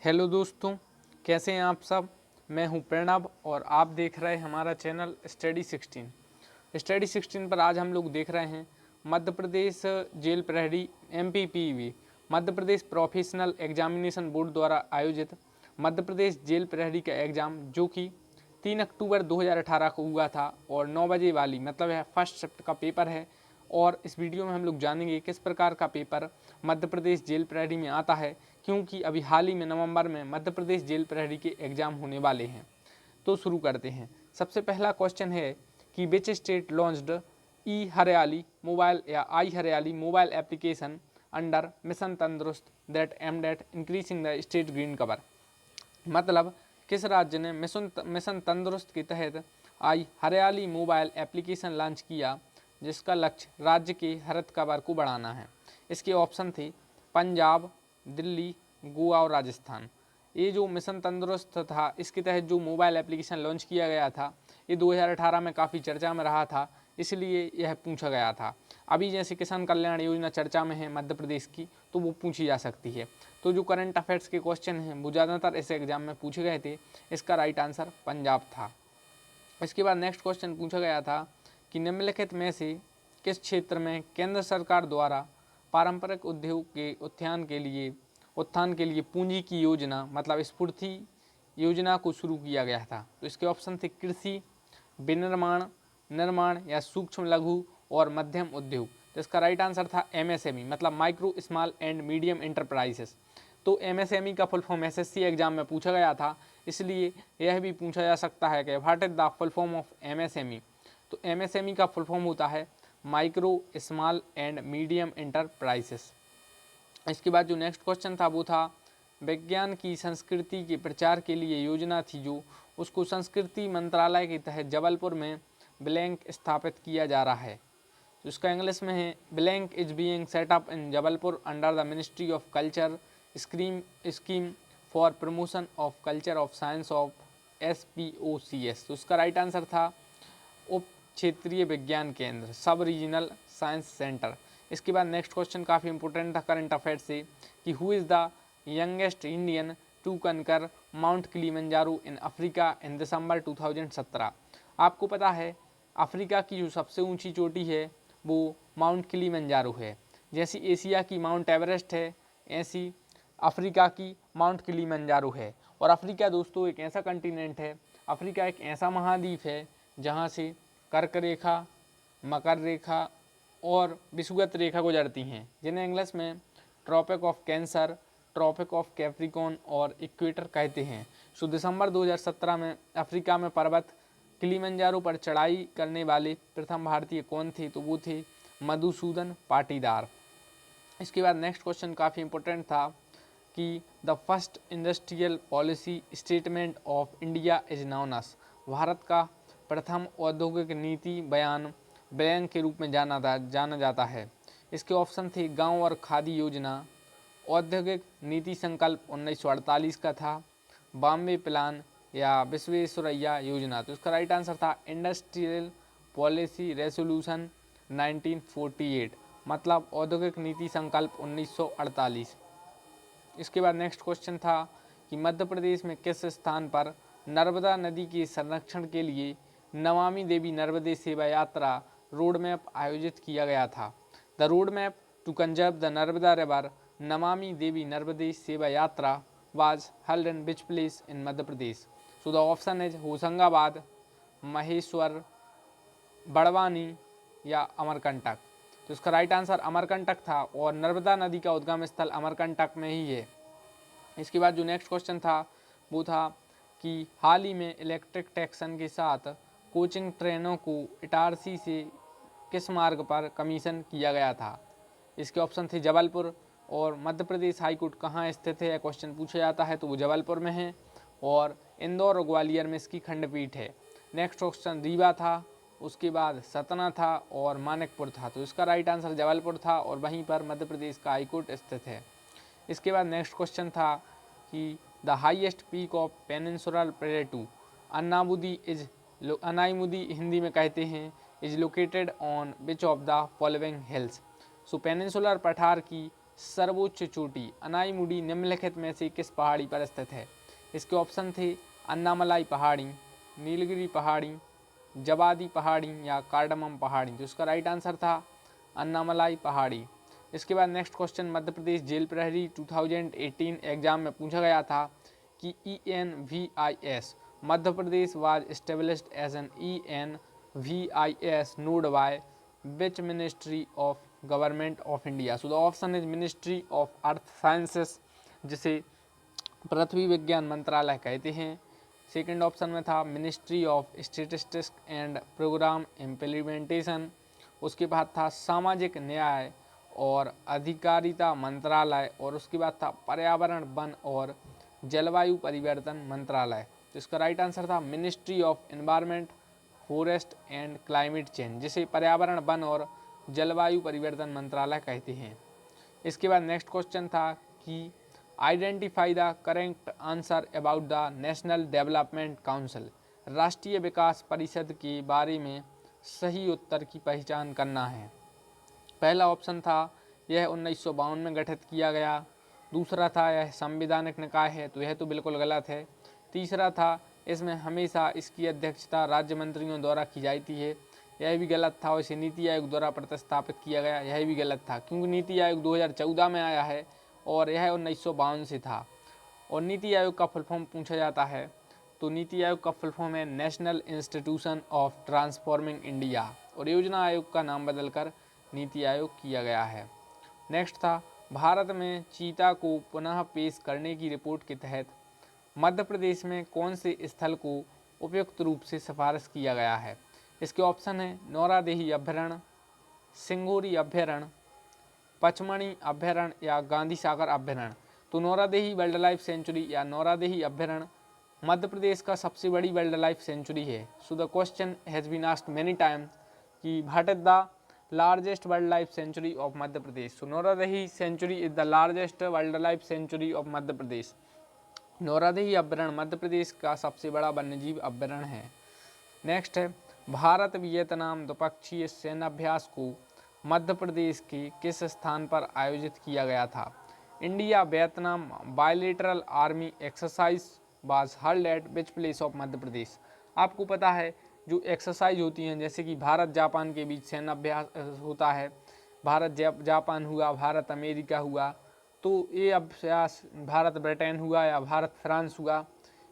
Hello दोस्तों, कैसे हैं आप सब। मैं हूं प्रणव और आप देख रहे हैं हमारा चैनल स्टडी 16 पर। आज हम लोग देख रहे हैं मध्य प्रदेश जेल प्रहरी MPPV Madhya Pradesh professional examination board द्वारा आयोजित मध्य प्रदेश जेल प्रहरी का एग्ज़ाम, जो कि 3 अक्टूबर 2018 को हुआ था और 9 बजे वाली मतलब है फर्स्ट शिफ्ट का पेपर है। और इस वीडियो में हम लोग जानेंगे किस प्रकार का पेपर मध्य प्रदेश जेल प्रहरी में आता है, क्योंकि अभी हाल ही में नवंबर में मध्य प्रदेश जेल प्रहरी के एग्ज़ाम होने वाले हैं। तो शुरू करते हैं। सबसे पहला क्वेश्चन है कि विच स्टेट लॉन्च्ड ई हरियाली मोबाइल या आई हरियाली मोबाइल एप्लीकेशन अंडर मिशन तंदुरुस्त that aimed at increasing the state green cover. मतलब किस राज्य ने मिशन तंदुरुस्त के तहत आई हरियाली मोबाइल एप्लीकेशन लॉन्च किया, जिसका लक्ष्य राज्य के हरित कवर को बढ़ाना है। इसके ऑप्शन थे पंजाब, दिल्ली, गोवा और राजस्थान। ये जो मिशन तंदुरुस्त था, इसके तहत जो मोबाइल एप्लीकेशन लॉन्च किया गया था, ये 2018 में काफ़ी चर्चा में रहा था, इसलिए यह पूछा गया था। अभी जैसे किसान कल्याण योजना चर्चा में है मध्य प्रदेश की, तो वो पूछी जा सकती है। तो जो करंट अफेयर्स के क्वेश्चन हैं वो ज़्यादातर इस एग्जाम में पूछे गए थे। इसका राइट आंसर पंजाब था। इसके बाद नेक्स्ट क्वेश्चन पूछा गया था कि निम्नलिखित में से किस क्षेत्र में केंद्र सरकार द्वारा पारंपरिक उद्योग के उत्थान के लिए पूंजी की योजना मतलब स्फूर्ति योजना को शुरू किया गया था। तो इसके ऑप्शन थे कृषि, विनिर्माण, निर्माण या सूक्ष्म लघु और मध्यम उद्योग। तो इसका राइट आंसर था MSME मतलब micro small and medium enterprises. तो MSME का फुल फॉर्म SSC एग्जाम में पूछा गया था, इसलिए यह भी पूछा जा सकता है कि what is the full form of MSME। तो MSME का फुल फॉर्म होता है micro small and medium enterprises. इसके बाद जो नेक्स्ट क्वेश्चन था वो था विज्ञान की संस्कृति के प्रचार के लिए योजना थी जो उसको संस्कृति मंत्रालय के तहत जबलपुर में ब्लैंक स्थापित किया जा रहा है। तो इसका इंग्लिश में है blank is being set up in Jabalpur under the ministry of culture scheme for promotion of culture of science of SPOCS। तो इसका राइट आंसर था उप क्षेत्रीय विज्ञान केंद्र सब रीजनल साइंस सेंटर। इसके बाद नेक्स्ट क्वेश्चन काफ़ी इंपॉर्टेंट था करंट अफेयर से कि who is the youngest Indian to conquer mount Kilimanjaro in Africa in December 2017। आपको पता है अफ्रीका की जो सबसे ऊंची चोटी है वो माउंट किलिमंजारो है। जैसी एशिया की माउंट एवरेस्ट है, ऐसी अफ्रीका की माउंट किलिमंजारो है। और अफ्रीका दोस्तों एक ऐसा कंटिनेंट है, अफ्रीका एक ऐसा महाद्वीप है जहाँ से कर्क रेखा, मकर रेखा और विषुवत रेखा गुजरती हैं, जिन्हें इंग्लिश में Tropic of Cancer, Tropic of Capricorn और इक्वेटर कहते हैं। सो दिसंबर 2017 में अफ्रीका में पर्वत किलिमंजारो पर चढ़ाई करने वाले प्रथम भारतीय कौन थे? तो वो थे मधुसूदन पाटीदार। इसके बाद नेक्स्ट क्वेश्चन काफ़ी इंपॉर्टेंट था कि the first industrial policy statement of India is known as. Bharat का प्रथम औद्योगिक नीति बयान ब्लैंक के रूप में जाना जाता है। इसके ऑप्शन थे गांव और खादी योजना, औद्योगिक नीति संकल्प 1948 का था, बॉम्बे प्लान या विश्वेश्वरैया योजना। तो इसका राइट आंसर था इंडस्ट्रियल पॉलिसी रेजोल्यूशन 1948 मतलब औद्योगिक नीति संकल्प 1948। इसके बाद नेक्स्ट क्वेश्चन था कि मध्य प्रदेश में किस स्थान पर नर्मदा नदी के संरक्षण के लिए नमामि देवी नर्मदे सेवा यात्रा रोड मैप आयोजित किया गया था। The road map to conserve the Narmada river Namami Devi Narmade Seva Yatra was held in which place in Madhya Pradesh. So the option is Hoshangabad, Maheshwar, Barwani या अमरकंटक। तो इसका राइट आंसर अमरकंटक था और नर्मदा नदी का उद्गम स्थल अमरकंटक में ही है। इसके बाद जो नेक्स्ट क्वेश्चन था वो था कि हाल ही में इलेक्ट्रिक टैक्सन के साथ कोचिंग ट्रेनों को इटारसी से किस मार्ग पर कमीशन किया गया था। इसके ऑप्शन थे जबलपुर और मध्य प्रदेश हाईकोर्ट कहाँ स्थित है, क्वेश्चन पूछा जाता है तो वो जबलपुर में है और इंदौर और ग्वालियर में इसकी खंडपीठ है। नेक्स्ट क्वेश्चन रीवा था, उसके बाद सतना था और मानिकपुर था। तो इसका राइट आंसर जबलपुर था और वहीं पर मध्य प्रदेश का हाईकोर्ट स्थित है। इसके बाद नेक्स्ट क्वेश्चन था कि the highest peak of peninsular plateau Anaimudi Hindi में कहते हैं is located on which of the following hills. So peninsular पठार की सर्वोच्च चोटी अनाईमुडी निम्नलिखित में से किस पहाड़ी पर स्थित है? इसके ऑप्शन थे अन्नामलाई पहाड़ी, नीलगिरी पहाड़ी, जवादी पहाड़ी या कार्डमम पहाड़ी। तो इसका राइट आंसर था अन्नामलाई पहाड़ी। इसके बाद next question Madhya Pradesh jail प्रहरी 2018 एग्जाम में पूछा गया था कि ENVIS Madhya Pradesh was established as an ENVIS node by which ministry of government of India? So the option is ministry of earth sciences, जिसे पृथ्वी विज्ञान मंत्रालय कहते हैं। सेकंड ऑप्शन में था ministry of statistics and programme implementation. उसके बाद था सामाजिक न्याय और अधिकारिता मंत्रालय, और उसके बाद था पर्यावरण वन और जलवायु परिवर्तन मंत्रालय। तो इसका राइट आंसर था ministry of environment, forest and climate change, जिसे पर्यावरण वन और जलवायु परिवर्तन मंत्रालय कहते हैं। इसके बाद नेक्स्ट क्वेश्चन था कि identify the correct answer about the national development council, राष्ट्रीय विकास परिषद के बारे में सही उत्तर की पहचान करना है। पहला ऑप्शन था यह 1952 में गठित किया गया। दूसरा था यह संवैधानिक निकाय है, तो यह तो बिल्कुल गलत है। तीसरा था इसमें हमेशा इसकी अध्यक्षता राज्य मंत्रियों द्वारा की जाती है, यह भी गलत था। और इसे नीति आयोग द्वारा प्रतिस्थापित किया गया, यह भी गलत था, क्योंकि नीति आयोग 2014 में आया है और यह 1952 से था। और नीति आयोग का फुल फॉर्म पूछा जाता है तो नीति आयोग का फुल फॉर्म है national institution of transforming India, और योजना आयोग का नाम बदलकर नीति आयोग किया गया है। नेक्स्ट था भारत में चीता को पुनः पेश करने की रिपोर्ट के तहत मध्य प्रदेश में कौन से स्थल को उपयुक्त रूप से सिफारिश किया गया है? इसके ऑप्शन है नौरादेही अभ्यारण्य, सिंगोरी अभ्यारण्य, पचमणी अभ्यारण्य या गांधी सागर अभ्यारण्य। तो नौरादेही वाइल्ड लाइफ सेंचुरी या नौरादेही अभ्यारण्य मध्य प्रदेश का सबसे बड़ी वाइल्ड लाइफ सेंचुरी है। So the question has been asked many time कि what is the largest wild life sanctuary of Madhya Pradesh? So Nauradehi sanctuary is the largest wild life sanctuary of Madhya Pradesh. Nauradehi अभ्यारण्य मध्य प्रदेश का सबसे बड़ा वन्यजीव अभ्यारण्य है। नेक्स्ट है भारत वियतनाम द्विपक्षीय सैन्याभ्यास को मध्य प्रदेश के किस स्थान पर आयोजित किया गया था? India Vietnam bilateral army exercise was held at which place of Madhya Pradesh? आपको पता है जो एक्सरसाइज होती हैं, जैसे कि भारत जापान के बीच सैन्याभ्यास होता है, भारत जापान हुआ, भारत अमेरिका हुआ, तो ये अभ्यास भारत ब्रिटेन हुआ या भारत फ्रांस हुआ,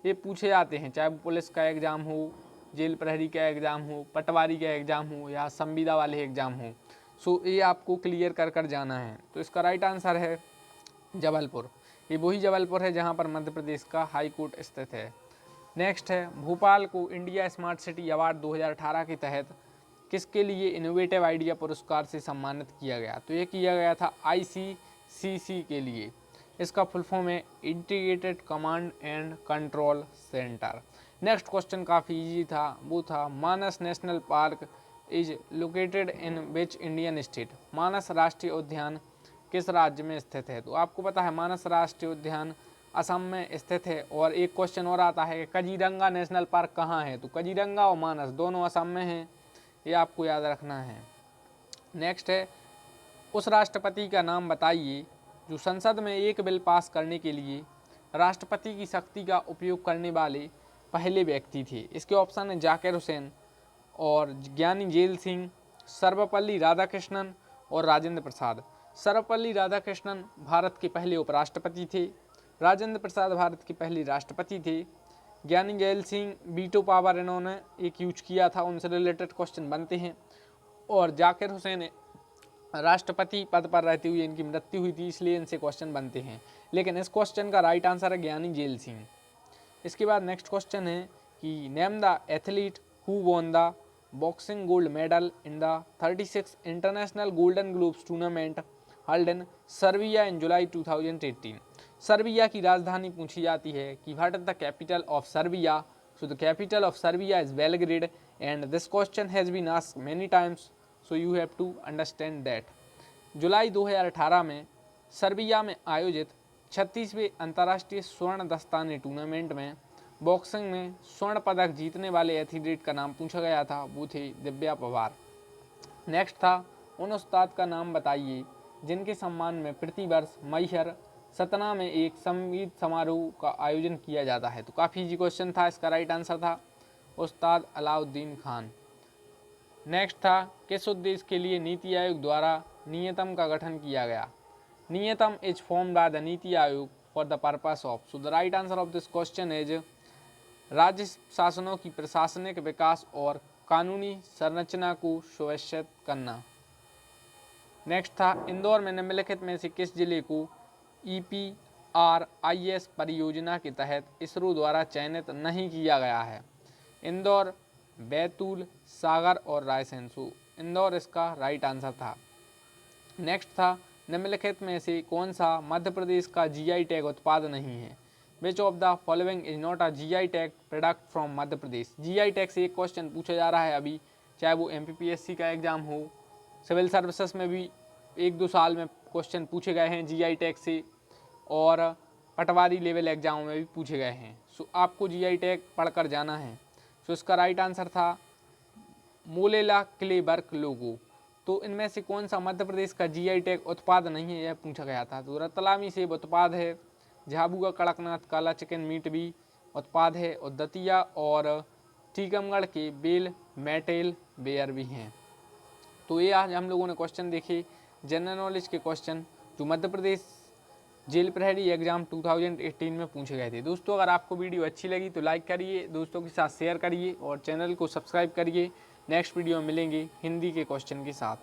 ये पूछे जाते हैं, चाहे वो पुलिस का एग्ज़ाम हो, जेल प्रहरी का एग्ज़ाम हो, पटवारी का एग्ज़ाम हो या संविदा वाले एग्ज़ाम हो। सो ये आपको क्लियर कर कर जाना है। तो इसका राइट आंसर है जबलपुर। ये वही जबलपुर है जहाँ पर मध्य प्रदेश का हाई कोर्ट स्थित है। नेक्स्ट है भोपाल को इंडिया स्मार्ट सिटी अवार्ड 2018 के तहत किसके लिए इनोवेटिव आइडिया पुरस्कार से सम्मानित किया गया? तो ये किया गया था ICCC के लिए। इसका फुल फॉर्म है integrated command and control centre. Next question काफ़ी इजी था, वो था Manas national park is located in which Indian state? Manas राष्ट्रीय उद्यान किस राज्य में स्थित है? तो आपको पता है मानस राष्ट्रीय उद्यान असम में स्थित है। और एक क्वेश्चन और आता है कि काजीरंगा नेशनल पार्क कहाँ है? तो काजीरंगा और मानस दोनों असम में हैं, ये आपको याद रखना है। नेक्स्ट है उस राष्ट्रपति का नाम बताइए जो संसद में एक बिल पास करने के लिए राष्ट्रपति की शक्ति का उपयोग करने वाले पहले व्यक्ति थे। इसके ऑप्शन है जाकिर हुसैन और ज्ञानी जेल सिंह, सर्वपल्ली राधाकृष्णन और राजेंद्र प्रसाद। सर्वपल्ली राधाकृष्णन भारत के पहले उपराष्ट्रपति थे, राजेंद्र प्रसाद भारत के पहले राष्ट्रपति थे, ज्ञानी जेल सिंह वीटो पावर इन्होंने एक यूज किया था, उनसे रिलेटेड क्वेश्चन बनते हैं, और जाकिर हुसैन राष्ट्रपति पद पर रहते हुए इनकी मृत्यु हुई थी, इसलिए इनसे क्वेश्चन बनते हैं। लेकिन इस क्वेश्चन का राइट आंसर है ज्ञानी जेल सिंह। इसके बाद नेक्स्ट क्वेश्चन है कि name the athlete who won the boxing gold medal in the 36 international golden globes tournament held in Serbia in July 2018। Serbia की राजधानी पूछी जाती है कि what is the capital of Serbia? So the capital of Serbia is Belgrade and this question has been asked many times, so you have to understand that. जुलाई 2018 में Serbia में आयोजित 36वें अंतर्राष्ट्रीय स्वर्ण दस्ताने टूर्नामेंट में बॉक्सिंग में स्वर्ण पदक जीतने वाले एथलीट का नाम पूछा गया था, वो थे दिव्या पवार। नेक्स्ट था उन उस्ताद का नाम बताइए जिनके सम्मान में प्रतिवर्ष मैहर सतना में एक संगीत समारोह का आयोजन किया जाता है। तो काफ़ी इजी क्वेश्चन था, इसका राइट आंसर था उस्ताद अलाउद्दीन खान। नेक्स्ट था, किस उद्देश्य के लिए नीति आयोग द्वारा नियतम का गठन किया गया? नियतम is formed by the NITI Aayog for the purpose of. So the right answer of this question is राज्य शासनों की प्रशासनिक विकास और कानूनी संरचना को सुनिश्चित करना। नेक्स्ट था, इंदौर में निम्नलिखित में से किस जिले को EPRIS परियोजना के तहत इसरो द्वारा चयनित नहीं किया गया है? इंदौर, बैतूल, सागर और रायसेन। सो इंदौर इसका राइट आंसर था। नेक्स्ट था, निम्नलिखित में से कौन सा मध्य प्रदेश का GI टैग उत्पाद नहीं है? विच of the following is not a GI tag product from Madhya Pradesh? GI tag से एक क्वेश्चन पूछा जा रहा है अभी, चाहे वो MPPSC का एग्जाम हो, सिविल सर्विसेज में भी 1-2 साल में क्वेश्चन पूछे गए हैं GI टैग से, और पटवारी लेवल एग्जाम में भी पूछे गए हैं। सो आपको GI टैग पढ़कर जाना है। सो इसका राइट आंसर था मोलेला क्लेबर्ग लोगो। तो इनमें से कौन सा मध्य प्रदेश का GI टैग उत्पाद नहीं है, यह पूछा गया था। तो रतलामी सेब उत्पाद है, झाबुआ कड़कनाथ काला चिकन मीट भी उत्पाद है, और दतिया और टीकमगढ़ के बेल मेटेल बेयर भी हैं। तो ये आज हम लोगों ने क्वेश्चन देखे जनरल नॉलेज के क्वेश्चन, जो मध्य प्रदेश जेल प्रहरी एग्जाम 2018 में पूछे गए थे। दोस्तों, अगर आपको वीडियो अच्छी लगी तो लाइक करिए, दोस्तों के साथ शेयर करिए और चैनल को सब्सक्राइब करिए। नेक्स्ट वीडियो में मिलेंगे हिंदी के क्वेश्चन के साथ।